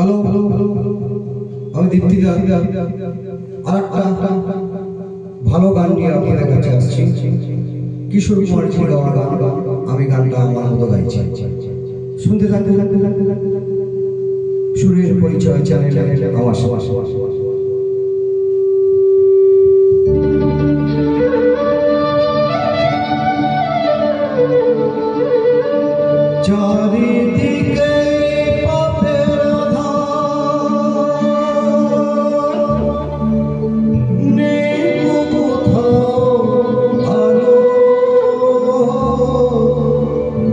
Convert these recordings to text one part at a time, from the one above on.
Hello আমি দীপ্তিদা আর একটা ভালো গান নিয়ে আপনাদের কাছে আসছি। কিশোর কুমার জি গাওয়া গান, আমি গানটা আমার মতো গাইছি, শুনতে থাকতে সুরের পরিচয় চ্যানেলে আমার চারিদিকে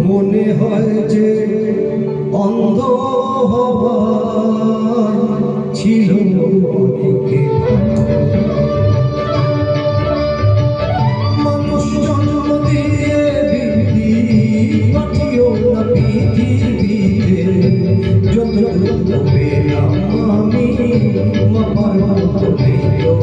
মনে হয় যে অন্ধ হবার ছিল অনেকে। মানুষ জন্ম দিয়ে বিধি পাঠিও না পৃথিবীতে, যত পেলাম আমি মাপার মতো নেই তো।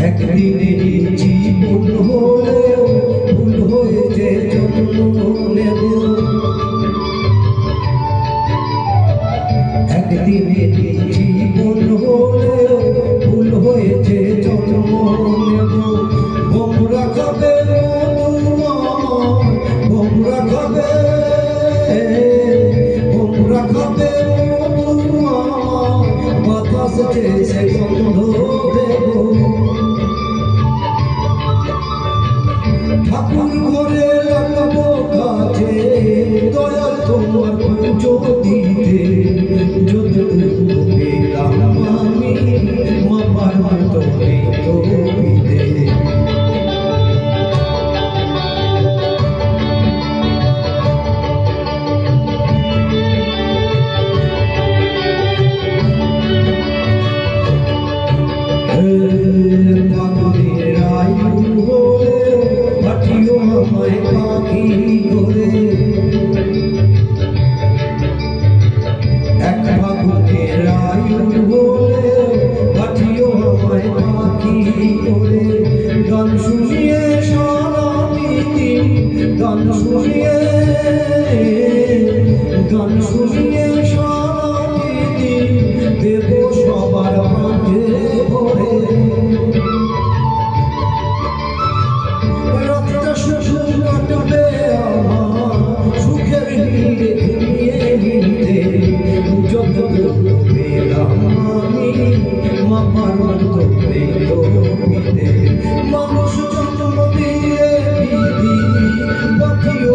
একদিনের জীবন হলেও ভুল হয়েছে জন্ম নেব, একদিনের জীবন হলেও ভুল হয়েছে জন্ম নেব। তোমরা খাবে তোমরা খাবে তোমরা খাবে বাতাস চেয়েছে গন্ধ দেব। ঠাকুর ঘরে রাখবো কাছে দয়াল তোমার পুজো দিতে, যদি পেলাম আমি মাপার মতো নেই তো পিতে। পাগলের আয়ু হলে পাঠিও আমায় পাখি করে, এক পাগলের আয়ু হলে পাঠিও আমায় পাখি করে। গান শুনিয়ে সারাটি দিন গান শুনিয়ে সারাটি দিন দেব সবার মাঝে ভরে। রাতটা শুধু কাটবে আমার সুখের নীড়ে ঘুমিয়ে নিতে, যত পেলাম আমি মাপার মতো নেই তো পিতে। মানুষ জন্ম দিয়ে বিধি পাঠিও